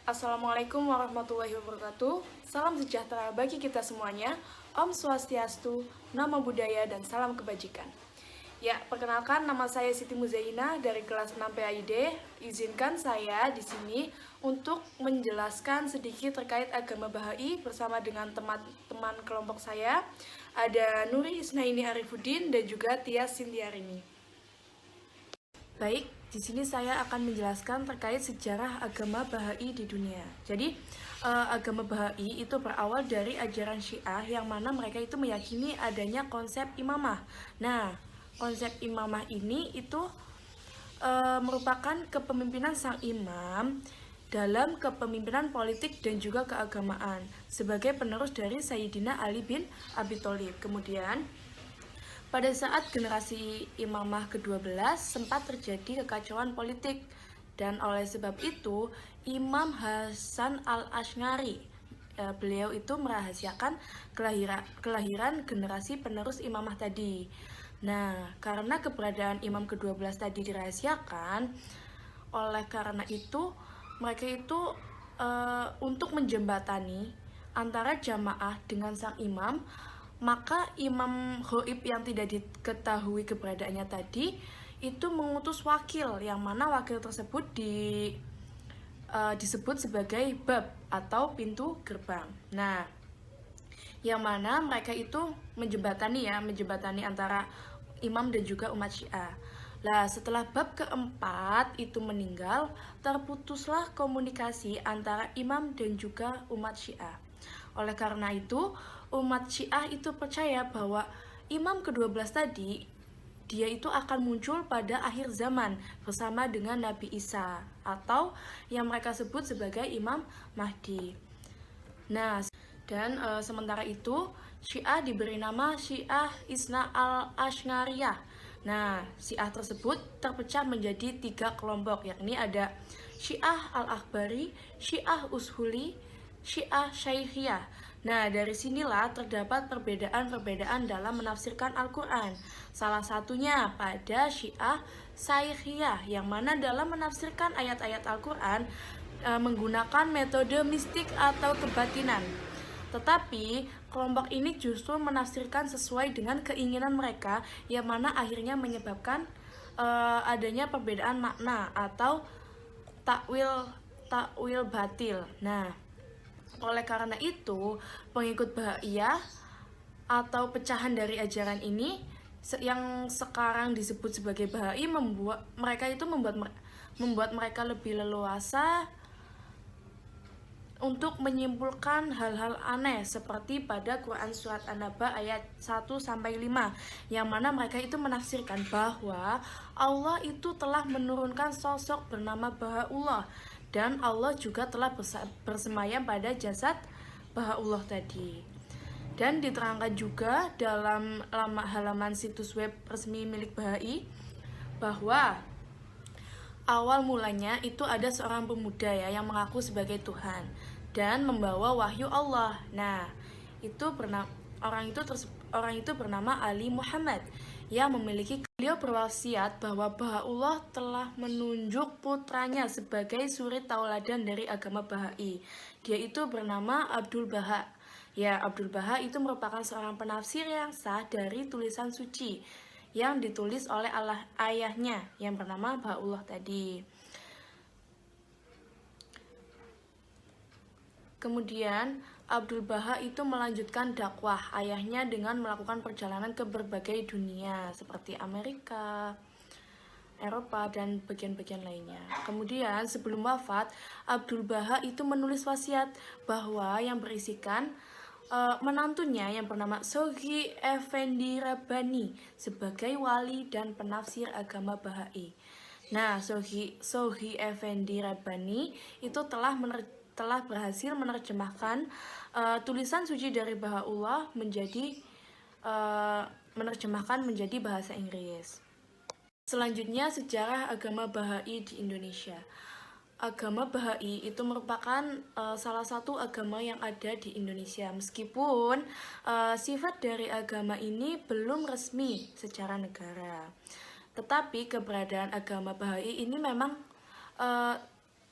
Assalamualaikum warahmatullahi wabarakatuh. Salam sejahtera bagi kita semuanya. Om Swastiastu, Namo Buddhaya, dan salam kebajikan. Ya, perkenalkan nama saya Siti Muzaina dari kelas 6 PAID. Izinkan saya di sini untuk menjelaskan sedikit terkait agama Bahai bersama dengan teman-teman kelompok saya. Ada Nuri Isnaini Arifuddin dan juga Tias Sintiarini. Baik, di sini saya akan menjelaskan terkait sejarah agama Bahai di dunia. Jadi, agama Bahai itu berawal dari ajaran Syiah yang mana mereka itu meyakini adanya konsep imamah. Nah, konsep imamah ini itu merupakan kepemimpinan sang imam dalam kepemimpinan politik dan juga keagamaan sebagai penerus dari Sayyidina Ali bin Abi Thalib. Kemudian pada saat generasi imamah ke-12 sempat terjadi kekacauan politik dan oleh sebab itu Imam Hasan al-Asy'ari beliau itu merahasiakan kelahiran generasi penerus imamah tadi. Nah, karena keberadaan imam ke-12 tadi dirahasiakan, oleh karena itu mereka itu untuk menjembatani antara jamaah dengan sang imam, maka imam ghaib yang tidak diketahui keberadaannya tadi itu mengutus wakil, yang mana wakil tersebut disebut sebagai bab atau pintu gerbang. Nah, yang mana mereka itu menjembatani antara imam dan juga umat Syiah. Nah, setelah bab keempat itu meninggal, terputuslah komunikasi antara imam dan juga umat Syiah. Oleh karena itu, umat Syiah itu percaya bahwa imam ke-12 tadi dia itu akan muncul pada akhir zaman bersama dengan Nabi Isa atau yang mereka sebut sebagai Imam Mahdi. Nah, dan sementara itu Syiah diberi nama Syiah Isna al-Asy'ariyah. Nah, Syiah tersebut terpecah menjadi 3 kelompok, yakni ada Syiah al-Akbari, Syiah Ushuli, Syiah Syaithiyah. Nah, dari sinilah terdapat perbedaan-perbedaan dalam menafsirkan Al-Quran. Salah satunya pada Syiah Syaithiyah, yang mana dalam menafsirkan ayat-ayat Al-Quran menggunakan metode mistik atau kebatinan. Tetapi kelompok ini justru menafsirkan sesuai dengan keinginan mereka, yang mana akhirnya menyebabkan adanya perbedaan makna atau takwil batil. Nah, oleh karena itu pengikut Bahaiyah atau pecahan dari ajaran ini yang sekarang disebut sebagai Bahai membuat mereka lebih leluasa untuk menyimpulkan hal-hal aneh seperti pada Quran surat An-Naba ayat 1-5, yang mana mereka itu menafsirkan bahwa Allah itu telah menurunkan sosok bernama Bahaullah dan Allah juga telah bersemayam pada jasad Bahaullah tadi. Dan diterangkan juga dalam halaman situs web resmi milik Bahai bahwa awal mulanya itu ada seorang pemuda yang mengaku sebagai Tuhan dan membawa wahyu Allah. Nah, orang itu bernama Ali Muhammad yang beliau berwasiat bahwa Bahaullah telah menunjuk putranya sebagai suri tauladan dari agama Bahai. Dia itu bernama Abdul Baha. Ya, Abdul Baha itu merupakan seorang penafsir yang sah dari tulisan suci yang ditulis oleh ayahnya yang bernama Bahaullah tadi. Kemudian Abdul Baha itu melanjutkan dakwah ayahnya dengan melakukan perjalanan ke berbagai dunia seperti Amerika, Eropa, dan bagian-bagian lainnya. Kemudian sebelum wafat, Abdul Baha itu menulis wasiat bahwa yang berisikan menantunya yang bernama Sohi Effendi Rabbani sebagai wali dan penafsir agama Bahai. Nah, Sohi Effendi Rabbani itu telah berhasil menerjemahkan tulisan suci dari Bahaullah menjadi bahasa Inggris. Selanjutnya, sejarah agama Bahai di Indonesia. Agama Bahai itu merupakan salah satu agama yang ada di Indonesia, meskipun sifat dari agama ini belum resmi secara negara. Tetapi keberadaan agama Bahai ini memang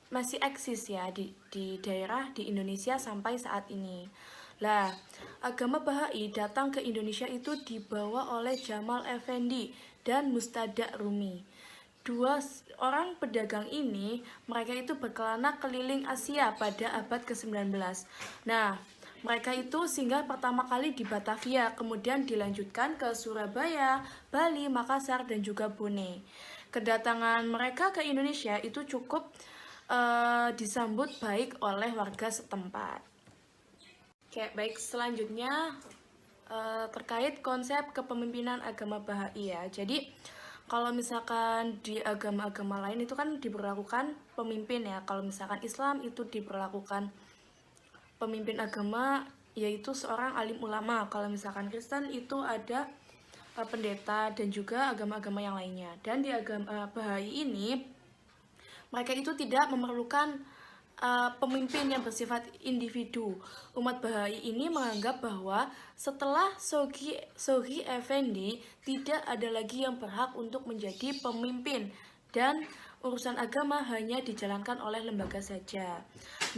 masih eksis ya di daerah di Indonesia sampai saat ini. Lah, agama Bahai datang ke Indonesia itu dibawa oleh Jamal Effendi dan Mustada Rumi. Dua orang pedagang ini, mereka itu berkelana keliling Asia pada abad ke-19. Nah, mereka itu singgah pertama kali di Batavia, kemudian dilanjutkan ke Surabaya, Bali, Makassar, dan juga Brunei. Kedatangan mereka ke Indonesia itu cukup disambut baik oleh warga setempat. Oke, baik, selanjutnya terkait konsep kepemimpinan agama Bahai ya. Jadi kalau misalkan di agama-agama lain itu kan diberlakukan pemimpin ya. Kalau misalkan Islam itu diberlakukan pemimpin agama yaitu seorang alim ulama. Kalau misalkan Kristen itu ada pendeta dan juga agama-agama yang lainnya. Dan di agama Bahai ini mereka itu tidak memerlukan pemimpin yang bersifat individu. Umat Bahai ini menganggap bahwa setelah Sogi Effendi tidak ada lagi yang berhak untuk menjadi pemimpin dan urusan agama hanya dijalankan oleh lembaga saja.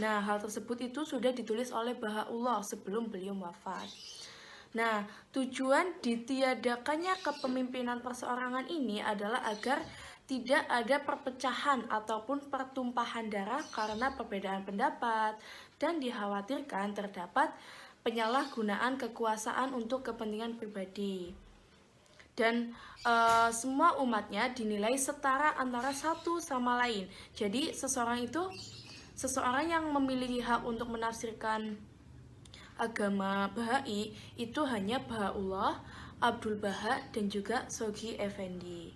Nah, hal tersebut itu sudah ditulis oleh Bahaullah sebelum beliau wafat. Nah, tujuan ditiadakannya kepemimpinan perseorangan ini adalah agar tidak ada perpecahan ataupun pertumpahan darah karena perbedaan pendapat dan dikhawatirkan terdapat penyalahgunaan kekuasaan untuk kepentingan pribadi. Dan semua umatnya dinilai setara antara satu sama lain. Jadi seseorang yang memiliki hak untuk menafsirkan agama Bahai itu hanya Bahaullah, Abdul Baha, dan juga Sogi Effendi.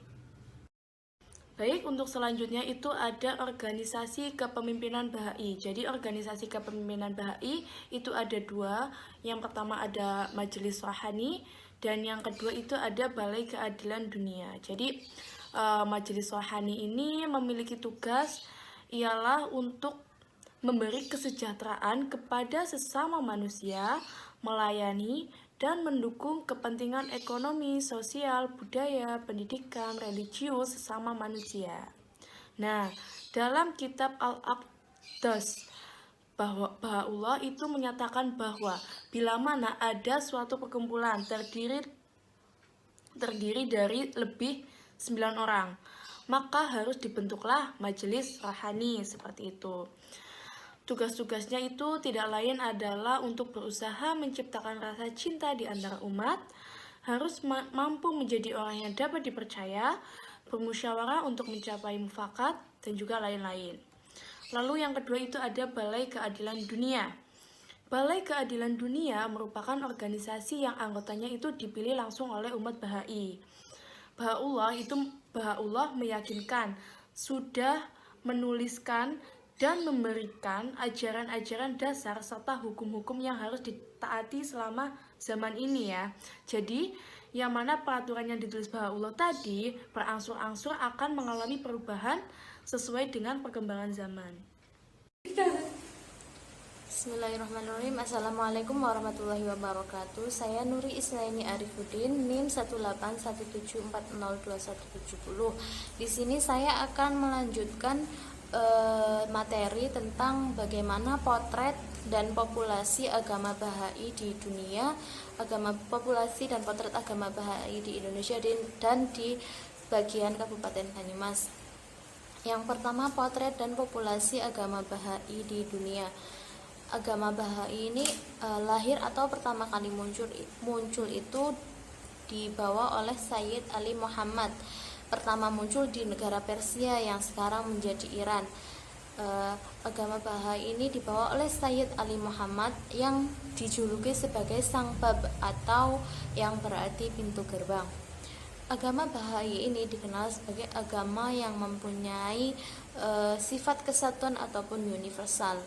Baik, untuk selanjutnya itu ada organisasi kepemimpinan Bahai. Jadi organisasi kepemimpinan Bahai itu ada dua. Yang pertama ada Majelis Rohani dan yang kedua itu ada Balai Keadilan Dunia. Jadi Majelis Rohani ini memiliki tugas ialah untuk memberi kesejahteraan kepada sesama manusia, melayani dan mendukung kepentingan ekonomi, sosial, budaya, pendidikan, religius sesama manusia. Nah, dalam kitab Al-Aqdas, Bahaullah itu menyatakan bahwa bila mana ada suatu perkumpulan terdiri dari lebih 9 orang, maka harus dibentuklah majelis rohani seperti itu. Tugas-tugasnya itu tidak lain adalah untuk berusaha menciptakan rasa cinta di antara umat, harus mampu menjadi orang yang dapat dipercaya, bermusyawarah untuk mencapai mufakat, dan juga lain-lain. Lalu yang kedua itu ada Balai Keadilan Dunia. Balai Keadilan Dunia merupakan organisasi yang anggotanya itu dipilih langsung oleh umat Bahai. Bahaullah meyakinkan sudah menuliskan dan memberikan ajaran-ajaran dasar serta hukum-hukum yang harus ditaati selama zaman ini ya. Jadi, yang mana peraturan yang ditulis Bahaullah tadi berangsur-angsur akan mengalami perubahan sesuai dengan perkembangan zaman. Bismillahirrahmanirrahim. Assalamualaikum warahmatullahi wabarakatuh. Saya Nuri Isnaini Arifuddin, NIM 181740270. Di sini saya akan melanjutkan materi tentang bagaimana potret dan populasi agama Bahai di dunia, populasi dan potret agama Bahai di Indonesia dan di bagian Kabupaten Banyumas. Yang pertama, potret dan populasi agama Bahai di dunia. Agama Bahai ini lahir atau pertama kali muncul itu dibawa oleh Sayyid Ali Muhammad. Pertama muncul di negara Persia yang sekarang menjadi Iran. Agama Bahai ini dibawa oleh Sayyid Ali Muhammad yang dijuluki sebagai Sang Bab atau yang berarti pintu gerbang. Agama Bahai ini dikenal sebagai agama yang mempunyai sifat kesatuan ataupun universal.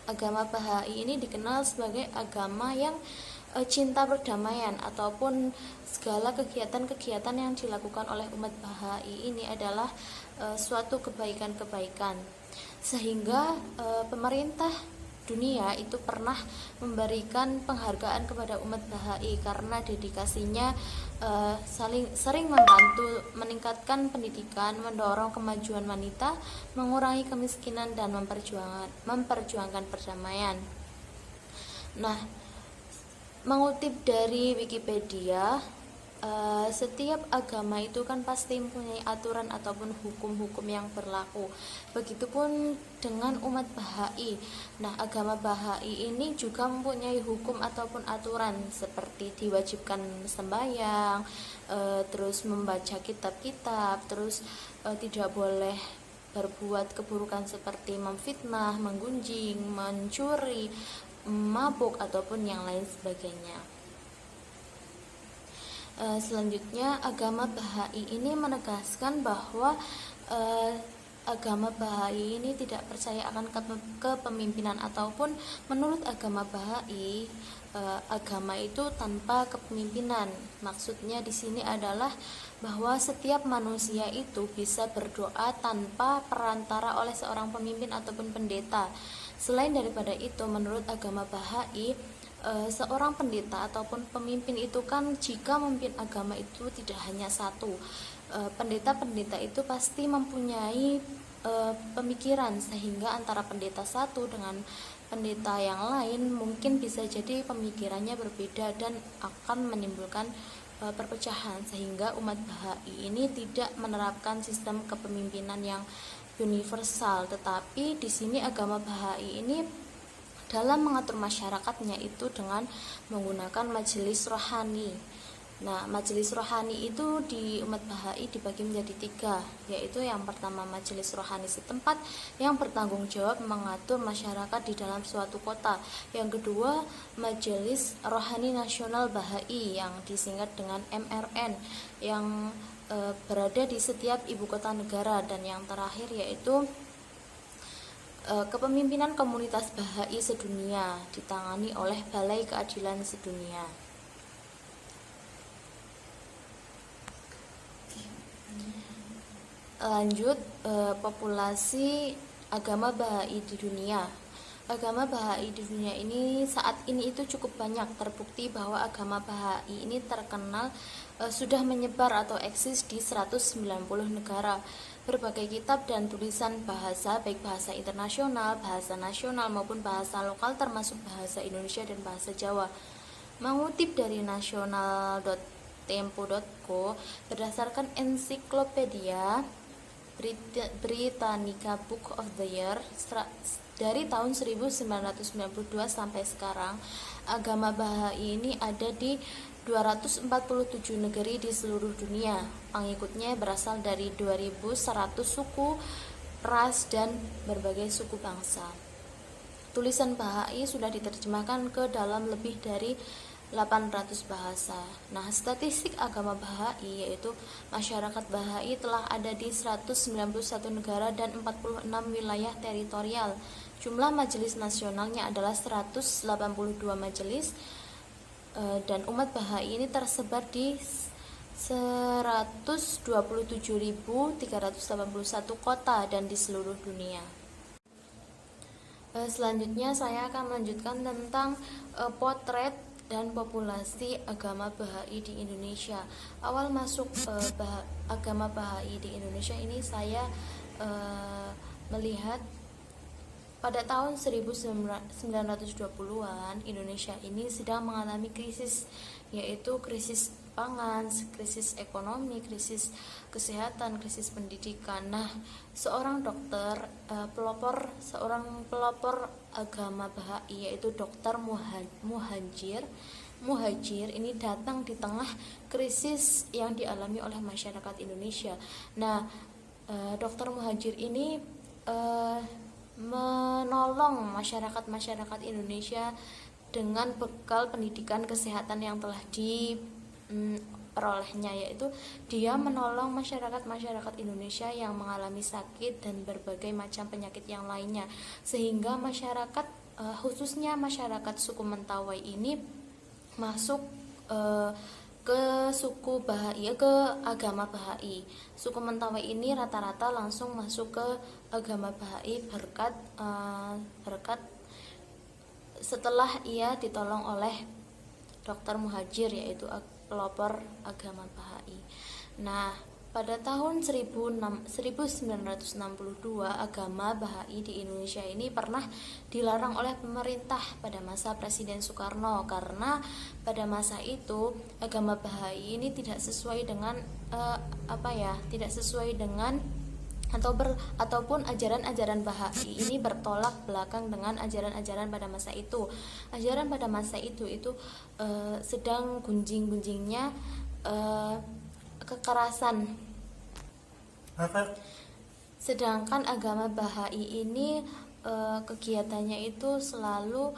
Agama Bahai ini dikenal sebagai agama yang cinta perdamaian ataupun segala kegiatan-kegiatan yang dilakukan oleh umat Bahai ini adalah suatu kebaikan-kebaikan, sehingga pemerintah dunia itu pernah memberikan penghargaan kepada umat Bahai karena dedikasinya sering membantu meningkatkan pendidikan, mendorong kemajuan wanita, mengurangi kemiskinan dan memperjuangkan perdamaian. Nah, mengutip dari Wikipedia, setiap agama itu kan pasti mempunyai aturan ataupun hukum-hukum yang berlaku. Begitupun dengan umat Bahai. Nah, agama Bahai ini juga mempunyai hukum ataupun aturan seperti diwajibkan sembahyang, terus membaca kitab-kitab, terus tidak boleh berbuat keburukan seperti memfitnah, menggunjing, mencuri, mabuk ataupun yang lain sebagainya. Selanjutnya, agama Bahai ini menegaskan bahwa agama Bahai ini tidak percaya akan kepemimpinan, ataupun menurut agama Bahai, agama itu tanpa kepemimpinan. Maksudnya di sini adalah bahwa setiap manusia itu bisa berdoa tanpa perantara oleh seorang pemimpin ataupun pendeta. Selain daripada itu, menurut agama Bahai, seorang pendeta ataupun pemimpin itu kan, jika memimpin agama itu tidak hanya satu. Pendeta-pendeta itu pasti mempunyai pemikiran, sehingga antara pendeta satu dengan pendeta yang lain mungkin bisa jadi pemikirannya berbeda dan akan menimbulkan perpecahan, sehingga umat Bahai ini tidak menerapkan sistem kepemimpinan yang universal. Tetapi di sini agama Bahai ini dalam mengatur masyarakatnya itu dengan menggunakan majelis rohani. Nah, majelis rohani itu di umat Bahai dibagi menjadi 3, yaitu yang pertama majelis rohani setempat yang bertanggung jawab mengatur masyarakat di dalam suatu kota. Yang kedua, majelis rohani nasional Bahai yang disingkat dengan MRN yang berada di setiap ibu kota negara. Dan yang terakhir yaitu kepemimpinan komunitas Bahai sedunia ditangani oleh Balai Keadilan Sedunia. Lanjut, populasi agama Bahai di dunia. Agama Bahai di dunia ini saat ini itu cukup banyak. Terbukti bahwa agama Bahai ini terkenal sudah menyebar atau eksis di 190 negara. Berbagai kitab dan tulisan bahasa, baik bahasa internasional, bahasa nasional maupun bahasa lokal, termasuk bahasa Indonesia dan bahasa Jawa. Mengutip dari national.tempo.co, berdasarkan ensiklopedia Britannica Book of the Year dari tahun 1992 sampai sekarang, agama Bahai ini ada di 247 negeri di seluruh dunia. Pengikutnya berasal dari 2100 suku, ras, dan berbagai suku bangsa. Tulisan Bahai sudah diterjemahkan ke dalam lebih dari 800 bahasa. Nah, statistik agama Bahai yaitu masyarakat Bahai telah ada di 191 negara dan 46 wilayah teritorial. Jumlah majelis nasionalnya adalah 182 majelis, dan umat Bahai ini tersebar di 127.381 kota dan di seluruh dunia. Selanjutnya saya akan melanjutkan tentang potret dan populasi agama Bahai di Indonesia. Awal masuk agama Bahai di Indonesia ini saya melihat pada tahun 1920-an Indonesia ini sedang mengalami krisis, yaitu krisis pangan, krisis ekonomi, krisis kesehatan, krisis pendidikan. Nah, seorang dokter seorang pelopor agama Bahai yaitu Dr. Muhajir ini datang di tengah krisis yang dialami oleh masyarakat Indonesia. Nah, Dr. Muhajir ini menolong masyarakat Indonesia dengan bekal pendidikan kesehatan yang telah diperolehnya, yaitu dia menolong masyarakat Indonesia yang mengalami sakit dan berbagai macam penyakit yang lainnya, sehingga masyarakat khususnya masyarakat suku Mentawai ini masuk ke suku Bahai, ke agama Bahai. Suku Mentawai ini rata-rata langsung masuk ke agama Bahai berkat setelah ia ditolong oleh Dr. Muhajir, yaitu pelopor agama Baha'i. Nah, pada tahun 1962 agama Baha'i di Indonesia ini pernah dilarang oleh pemerintah pada masa Presiden Soekarno, karena pada masa itu agama Baha'i ini tidak sesuai dengan tidak sesuai dengan ataupun ajaran-ajaran Baha'i ini bertolak belakang dengan ajaran-ajaran pada masa itu. Ajaran pada masa itu sedang gunjing-gunjingnya kekerasan. Sedangkan agama Baha'i ini kegiatannya itu selalu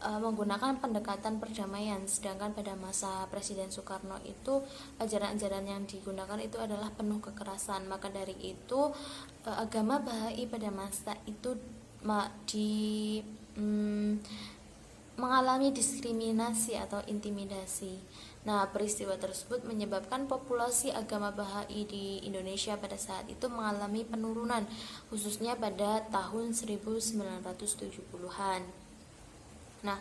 menggunakan pendekatan perdamaian, sedangkan pada masa Presiden Soekarno itu ajaran-ajaran yang digunakan itu adalah penuh kekerasan. Maka dari itu agama Baha'i pada masa itu mengalami diskriminasi atau intimidasi. Nah, peristiwa tersebut menyebabkan populasi agama Baha'i di Indonesia pada saat itu mengalami penurunan, khususnya pada tahun 1970-an. Nah,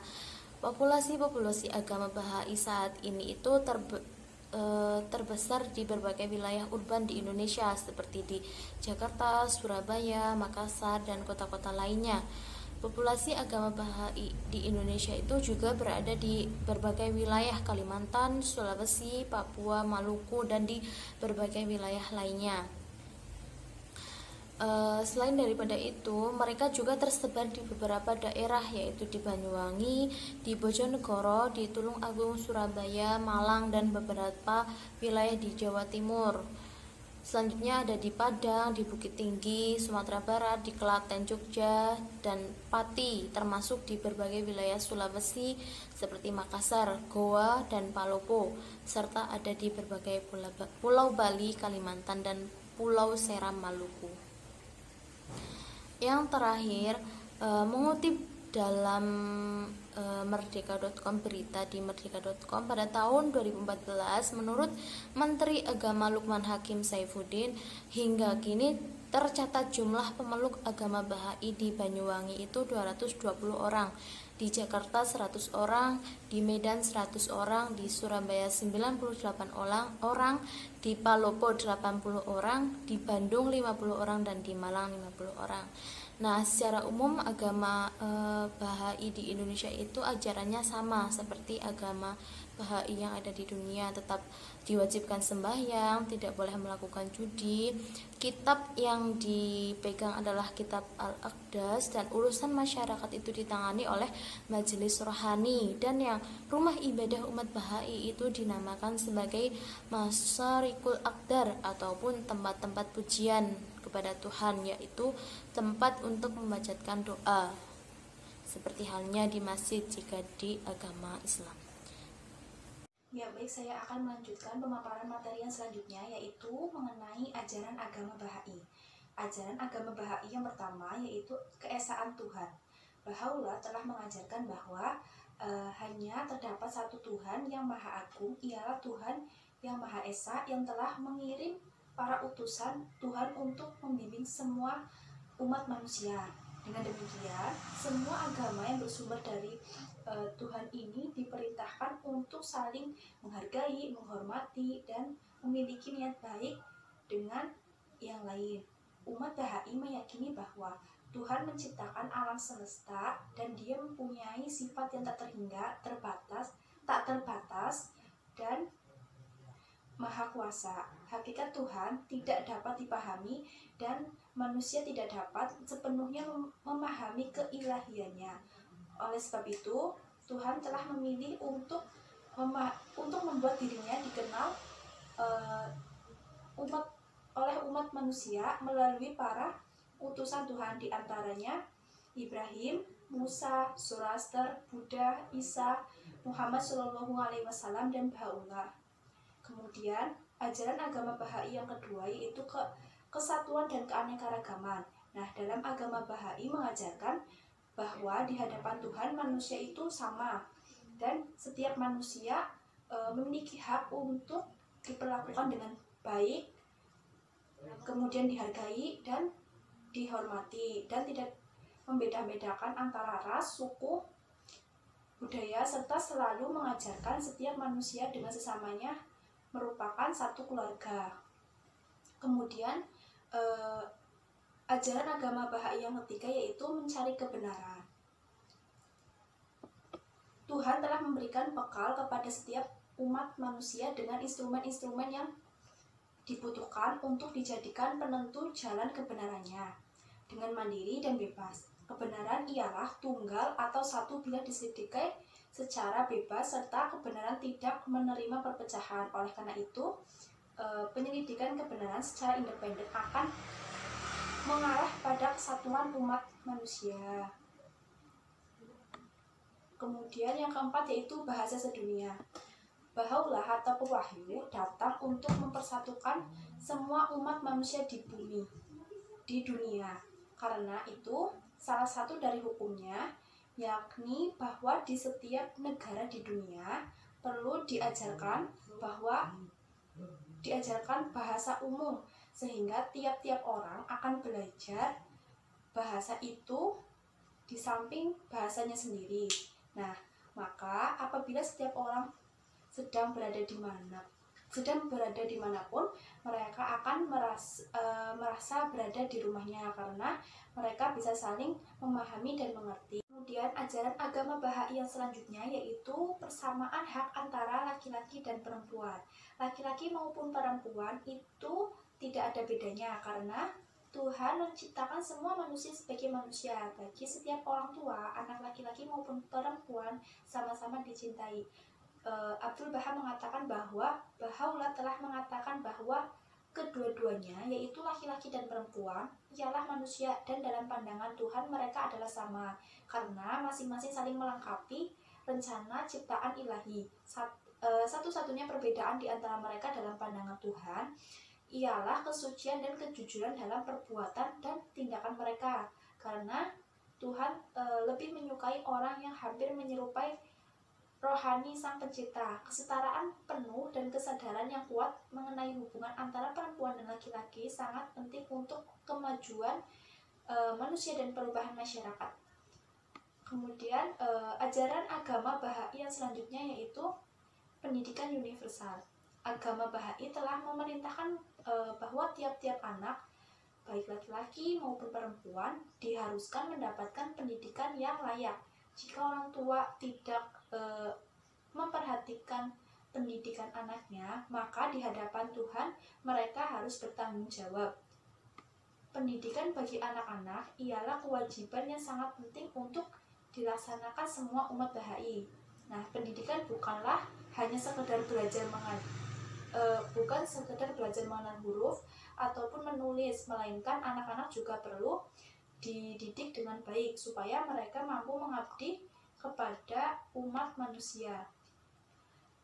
populasi agama Baha'i saat ini itu terbesar di berbagai wilayah urban di Indonesia seperti di Jakarta, Surabaya, Makassar, dan kota-kota lainnya. Populasi agama Baha'i di Indonesia itu juga berada di berbagai wilayah Kalimantan, Sulawesi, Papua, Maluku, dan di berbagai wilayah lainnya. Selain daripada itu, mereka juga tersebar di beberapa daerah, yaitu di Banyuwangi, di Bojonegoro, di Tulung Agung, Surabaya, Malang, dan beberapa wilayah di Jawa Timur. Selanjutnya ada di Padang, di Bukit Tinggi, Sumatera Barat, di Klaten, Jogja, dan Pati, termasuk di berbagai wilayah Sulawesi seperti Makassar, Goa, dan Palopo, serta ada di berbagai pulau Bali, Kalimantan, dan Pulau Seram, Maluku. Yang terakhir, mengutip dalam merdeka.com, berita di merdeka.com pada tahun 2014, menurut Menteri Agama Lukman Hakim Saifuddin, hingga kini tercatat jumlah pemeluk agama Baha'i di Banyuwangi itu 220 orang, di Jakarta 100 orang, di Medan 100 orang, di Surabaya 98 orang, di Palopo 80 orang, di Bandung 50 orang, dan di Malang 50 orang. Nah, secara umum agama Baha'i di Indonesia itu ajarannya sama seperti agama Baha'i yang ada di dunia, tetap diwajibkan sembahyang, tidak boleh melakukan judi. Kitab yang dipegang adalah kitab Al-Aqdas, dan urusan masyarakat itu ditangani oleh majelis rohani, dan yang rumah ibadah umat Baha'i itu dinamakan sebagai Masarikul Aqdar ataupun tempat-tempat pujian kepada Tuhan, yaitu tempat untuk membacakan doa, seperti halnya di masjid jika di agama Islam. Ya, baik, saya akan melanjutkan pemaparan materi yang selanjutnya, yaitu mengenai ajaran agama Baha'i. Ajaran agama Baha'i yang pertama yaitu keesaan Tuhan. Baha'u'llah telah mengajarkan bahwa hanya terdapat satu Tuhan yang Maha Agung, ialah Tuhan yang Maha Esa, yang telah mengirim para utusan Tuhan untuk membimbing semua umat manusia. Dengan demikian, semua agama yang bersumber dari Tuhan ini diperintahkan untuk saling menghargai, menghormati, dan memiliki niat baik dengan yang lain. Umat Baha'i meyakini bahwa Tuhan menciptakan alam semesta dan Dia mempunyai sifat yang tak terbatas, dan Maha Kuasa. Hakikat Tuhan tidak dapat dipahami dan manusia tidak dapat sepenuhnya memahami keilahiannya. Oleh sebab itu, Tuhan telah memilih untuk membuat dirinya dikenal oleh umat manusia melalui para utusan Tuhan, di antaranya Ibrahim, Musa, Zoroaster, Buddha, Isa, Muhammad SAW, dan Baha'u'llah. Kemudian, ajaran agama Baha'i yang kedua yaitu kesatuan dan keanekaragaman. Nah, dalam agama Baha'i mengajarkan bahwa di hadapan Tuhan manusia itu sama, dan setiap manusia memiliki hak untuk diperlakukan dengan baik, kemudian dihargai dan dihormati, dan tidak membeda-bedakan antara ras, suku, budaya, serta selalu mengajarkan setiap manusia dengan sesamanya merupakan satu keluarga. Kemudian ajaran agama Bahai yang ketiga yaitu mencari kebenaran. Tuhan telah memberikan bekal kepada setiap umat manusia dengan instrumen-instrumen yang dibutuhkan untuk dijadikan penentu jalan kebenarannya dengan mandiri dan bebas. Kebenaran ialah tunggal atau satu bila diselidiki secara bebas, serta kebenaran tidak menerima perpecahan. Oleh karena itu, penyelidikan kebenaran secara independen akan mengarah pada kesatuan umat manusia. Kemudian yang keempat yaitu bahasa sedunia. Bahaulah atau wahyu datang untuk mempersatukan semua umat manusia di bumi, di dunia. Karena itu, salah satu dari hukumnya, yakni bahwa di setiap negara di dunia perlu diajarkan bahasa umum, sehingga tiap-tiap orang akan belajar bahasa itu di samping bahasanya sendiri. Nah, maka apabila setiap orang sedang berada dimanapun, mereka akan merasa berada di rumahnya karena mereka bisa saling memahami dan mengerti. Kemudian ajaran agama Bahai yang selanjutnya yaitu persamaan hak antara laki-laki dan perempuan. Laki-laki maupun perempuan itu tidak ada bedanya karena Tuhan menciptakan semua manusia sebagai manusia. Bagi setiap orang tua, anak laki-laki maupun perempuan sama-sama dicintai. Abdul Baha mengatakan bahwa Baha'u'llah telah mengatakan bahwa kedua-duanya, yaitu laki-laki dan perempuan, ialah manusia dan dalam pandangan Tuhan mereka adalah sama karena masing-masing saling melengkapi rencana ciptaan ilahi. Satu-satunya perbedaan di antara mereka dalam pandangan Tuhan ialah kesucian dan kejujuran dalam perbuatan dan tindakan mereka, karena Tuhan lebih menyukai orang yang hampir menyerupai rohani Sang Pencipta. Kesetaraan penuh dan kesadaran yang kuat mengenai hubungan antara perempuan dan laki-laki sangat penting untuk kemajuan manusia dan perubahan masyarakat. Kemudian ajaran agama Bahai yang selanjutnya yaitu pendidikan universal. Agama Bahai telah memerintahkan bahwa tiap-tiap anak, baik laki-laki maupun perempuan, diharuskan mendapatkan pendidikan yang layak. Jika orang tua tidak memperhatikan pendidikan anaknya, maka di hadapan Tuhan mereka harus bertanggung jawab. Pendidikan bagi anak-anak ialah kewajiban yang sangat penting untuk dilaksanakan semua umat Bahai. Nah, pendidikan bukanlah hanya sekedar belajar mengenal huruf ataupun menulis, melainkan anak-anak juga perlu dididik dengan baik supaya mereka mampu mengabdi kepada umat manusia.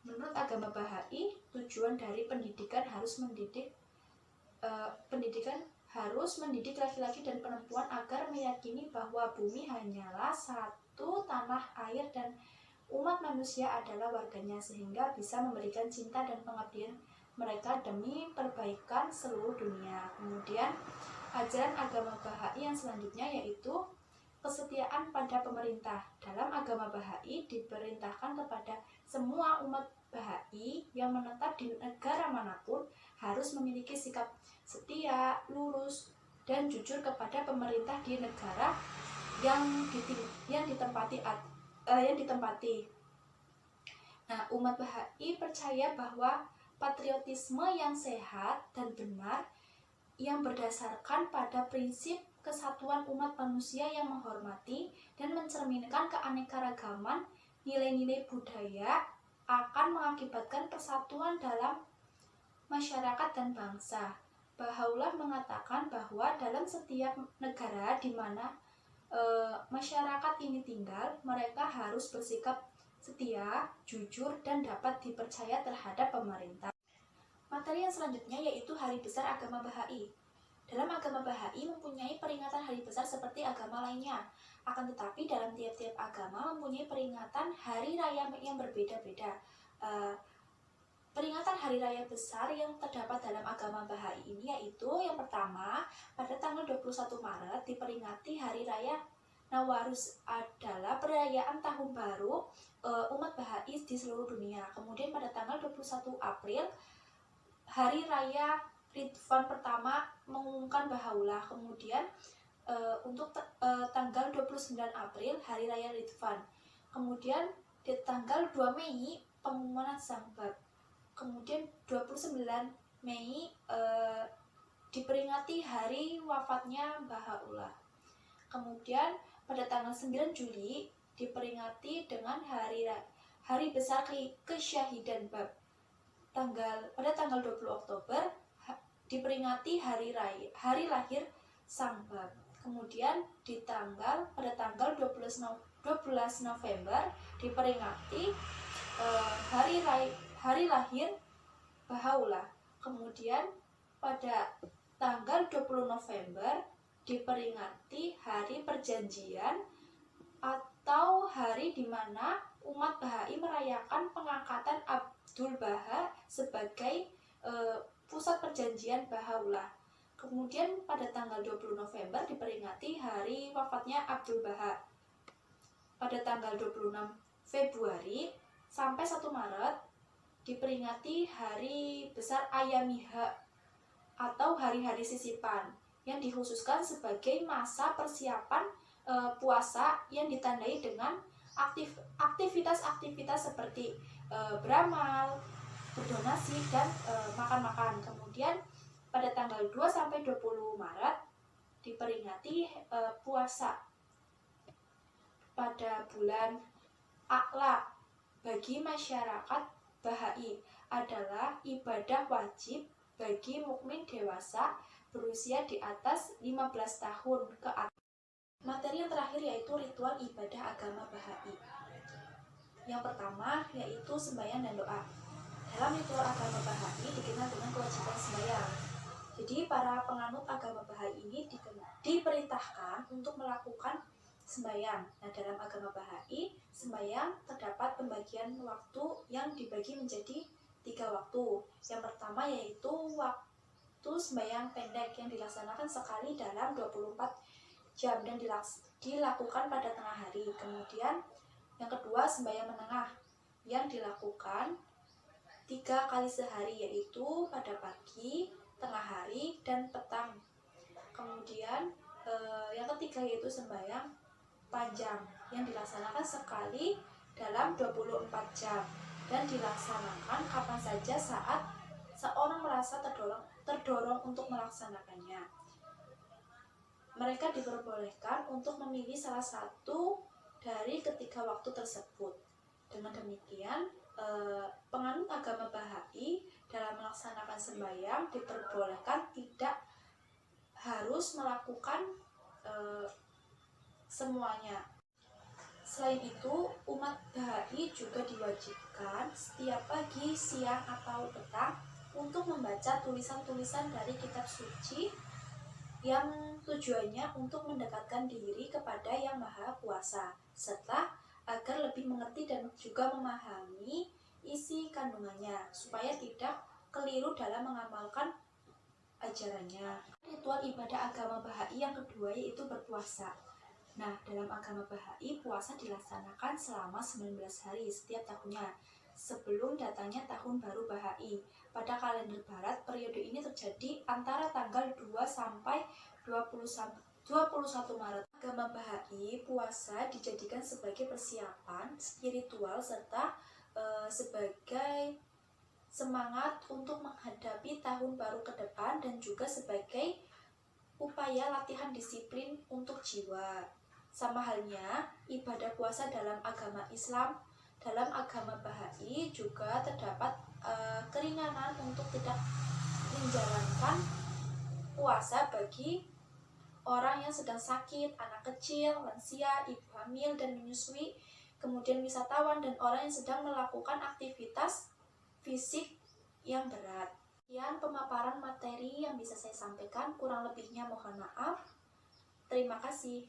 Menurut agama Bahai, tujuan dari pendidikan harus mendidik laki-laki dan perempuan agar meyakini bahwa bumi hanyalah satu tanah air dan umat manusia adalah warganya, sehingga bisa memberikan cinta dan pengabdian mereka demi perbaikan seluruh dunia. Kemudian ajaran agama Bahai yang selanjutnya yaitu kesetiaan pada pemerintah. Dalam agama Bahai diperintahkan kepada semua umat Bahai yang menetap di negara manapun harus memiliki sikap setia, lurus, dan jujur kepada pemerintah di negara yang ditempati. Nah, umat Bahai percaya bahwa patriotisme yang sehat dan benar yang berdasarkan pada prinsip kesatuan umat manusia yang menghormati dan mencerminkan keanekaragaman nilai-nilai budaya akan mengakibatkan persatuan dalam masyarakat dan bangsa. Baha'u'llah mengatakan bahwa dalam setiap negara di mana masyarakat ini tinggal, mereka harus bersikap setia, jujur, dan dapat dipercaya terhadap pemerintah. Materi yang selanjutnya yaitu Hari Besar Agama Bahai. Dalam agama Bahai mempunyai peringatan hari besar seperti agama lainnya. Akan tetapi dalam tiap-tiap agama mempunyai peringatan hari raya yang berbeda-beda. Peringatan hari raya besar yang terdapat dalam agama Bahai ini yaitu yang pertama, pada tanggal 21 Maret diperingati hari raya Nawaruz adalah perayaan tahun baru umat Bahai di seluruh dunia. Kemudian pada tanggal 21 April, hari raya Ridvan pertama mengumumkan Bahaulah. Kemudian untuk tanggal 29 April, hari raya Ridvan. Kemudian di tanggal 2 Mei, pengumuman Sang Bab. Kemudian 29 Mei diperingati hari wafatnya Baha'u'llah. Kemudian pada tanggal 9 Juli diperingati dengan hari besar kesyahidan Bab. Pada tanggal 20 Oktober diperingati hari lahir Sang Bab. Kemudian pada tanggal 12 November diperingati hari lahir Baha'u'llah. Kemudian pada tanggal 20 November diperingati hari perjanjian atau hari di mana umat Bahai merayakan pengangkatan Abdul Baha sebagai pusat perjanjian Baha'u'llah. Kemudian pada tanggal 20 November diperingati hari wafatnya Abdul Baha. Pada tanggal 26 Februari sampai 1 Maret diperingati hari besar Ayamiha atau hari-hari sisipan yang dikhususkan sebagai masa persiapan puasa yang ditandai dengan aktivitas-aktivitas seperti beramal, berdonasi, dan makan-makan. Kemudian pada tanggal 2 sampai 20 Maret diperingati puasa pada bulan A'la bagi masyarakat Bahai adalah ibadah wajib bagi mukmin dewasa berusia di atas 15 tahun ke atas. Materi yang terakhir yaitu ritual ibadah agama Bahai. Yang pertama yaitu sembahyang dan doa. Dalam ritual agama Bahai dikenal dengan kewajiban sembahyang. Jadi para penganut agama Bahai ini diperintahkan untuk melakukan sembahyang. Nah, dalam agama Bahai, sembahyang terdapat pembagian waktu yang dibagi menjadi 3 waktu. Yang pertama yaitu waktu sembahyang pendek yang dilaksanakan sekali dalam 24 jam dan dilakukan pada tengah hari. Kemudian yang kedua sembahyang menengah yang dilakukan 3 kali sehari, yaitu pada pagi, tengah hari, dan petang. Kemudian yang ketiga yaitu sembahyang panjang yang dilaksanakan sekali dalam 24 jam dan dilaksanakan kapan saja saat seorang merasa terdorong untuk melaksanakannya. Mereka diperbolehkan untuk memilih salah satu dari ketiga waktu tersebut. Dengan demikian, penganut agama Bahai dalam melaksanakan sembahyang diperbolehkan tidak harus melakukan semuanya. Selain itu, umat Bahai juga diwajibkan setiap pagi, siang, atau petang untuk membaca tulisan-tulisan dari kitab suci yang tujuannya untuk mendekatkan diri kepada Yang Maha Kuasa, serta agar lebih mengerti dan juga memahami isi kandungannya, supaya tidak keliru dalam mengamalkan ajarannya. Ritual ibadah agama Bahai yang kedua yaitu berpuasa. Nah, dalam agama Bahai, puasa dilaksanakan selama 19 hari setiap tahunnya, sebelum datangnya tahun baru Bahai. Pada kalender barat, periode ini terjadi antara tanggal 2 sampai 21 Maret. Agama Bahai, puasa dijadikan sebagai persiapan spiritual serta sebagai semangat untuk menghadapi tahun baru ke depan dan juga sebagai upaya latihan disiplin untuk jiwa. Sama halnya ibadah puasa dalam agama Islam, dalam agama Bahai juga terdapat keringanan untuk tidak menjalankan puasa bagi orang yang sedang sakit, anak kecil, lansia, ibu hamil dan menyusui, kemudian wisatawan dan orang yang sedang melakukan aktivitas fisik yang berat. Sekian pemaparan materi yang bisa saya sampaikan, kurang lebihnya mohon maaf. Terima kasih.